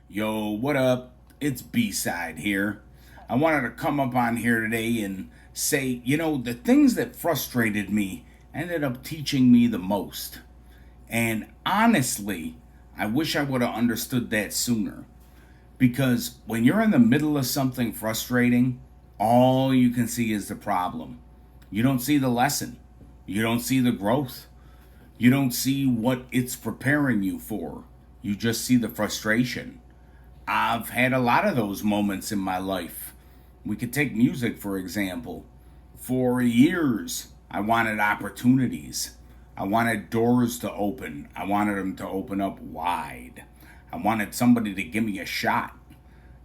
Yo, what up? It's B-Cide here. I wanted to come up on here today and say, the things that frustrated me ended up teaching me the most. And honestly, I wish I would have understood that sooner. Because when you're in the middle of something frustrating, all you can see is the problem. You don't see the lesson. You don't see the growth. You don't see what it's preparing you for. You just see the frustration. I've had a lot of those moments in my life. We could take music, for example. For years, I wanted opportunities. I wanted doors to open. I wanted them to open up wide. I wanted somebody to give me a shot.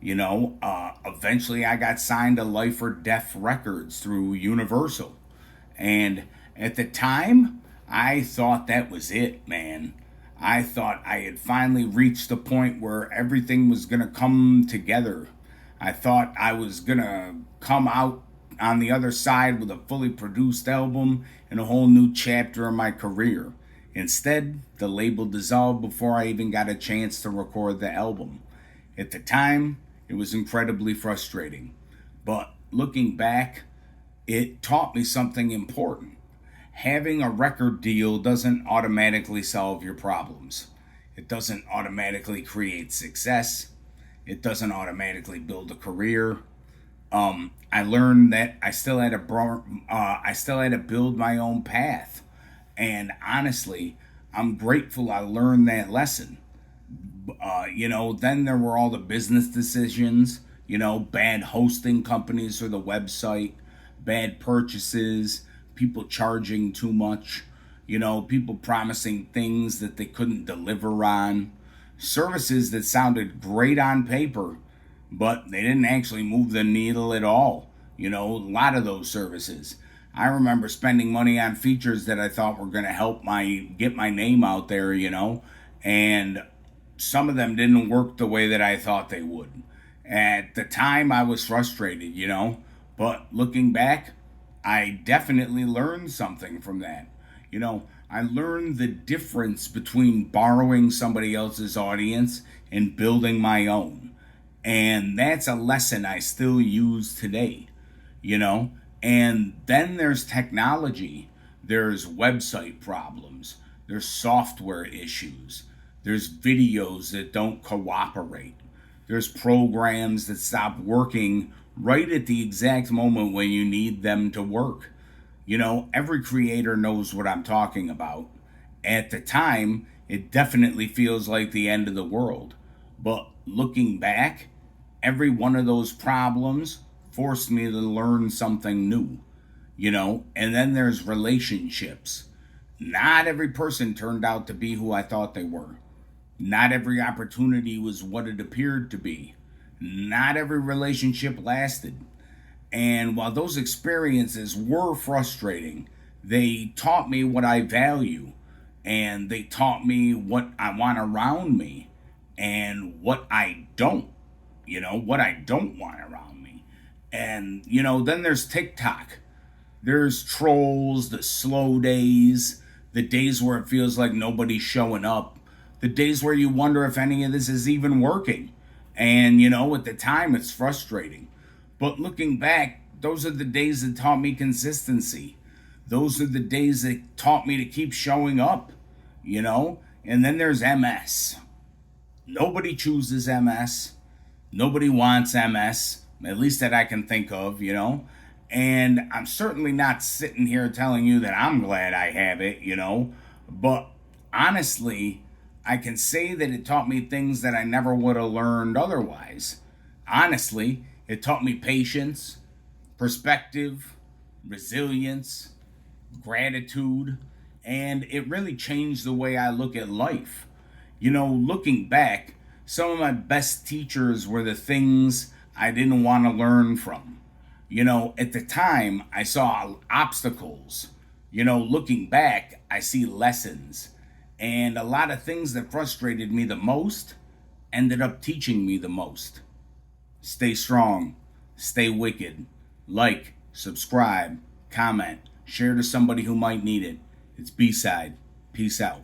Eventually I got signed to Life or Death Records through Universal. And at the time, I thought that was it, man. I thought I had finally reached the point where everything was going to come together. I thought I was going to come out on the other side with a fully produced album and a whole new chapter in my career. Instead, the label dissolved before I even got a chance to record the album. At the time, it was incredibly frustrating. But looking back, it taught me something important. Having a record deal doesn't automatically solve your problems. It doesn't automatically create success. It doesn't automatically build a career. I learned that I still had to build my own path, and honestly, I'm grateful I learned that lesson. Then there were all the business decisions. Bad hosting companies for the website, bad purchases, people charging too much, people promising things that they couldn't deliver on, services that sounded great on paper, but they didn't actually move the needle at all. A lot of those services. I remember spending money on features that I thought were going to help get my name out there, and some of them didn't work the way that I thought they would. At the time, I was frustrated, but looking back, I definitely learned something from that. I learned the difference between borrowing somebody else's audience and building my own. And that's a lesson I still use today, you know? And then there's technology. There's website problems. There's software issues. There's videos that don't cooperate. There's programs that stop working right at the exact moment when you need them to work. Every creator knows what I'm talking about. At the time, it definitely feels like the end of the world. But looking back, every one of those problems forced me to learn something new. And then there's relationships. Not every person turned out to be who I thought they were. Not every opportunity was what it appeared to be. Not every relationship lasted. And while those experiences were frustrating, they taught me what I value. And they taught me what I want around me and what I don't. What I don't want around me. And, then there's TikTok. There's trolls, the slow days, the days where it feels like nobody's showing up, the days where you wonder if any of this is even working. And, at the time, it's frustrating. But looking back, those are the days that taught me consistency. Those are the days that taught me to keep showing up, And then there's MS. Nobody chooses MS. Nobody wants MS, at least that I can think of, And I'm certainly not sitting here telling you that I'm glad I have it, But honestly, I can say that it taught me things that I never would have learned otherwise. Honestly, it taught me patience, perspective, resilience, gratitude, and it really changed the way I look at life. Looking back, some of my best teachers were the things I didn't want to learn from. At the time, I saw obstacles. Looking back, I see lessons. And a lot of things that frustrated me the most ended up teaching me the most. Stay strong. Stay wicked. Like, subscribe, comment, share to somebody who might need it. It's B-Side. Peace out.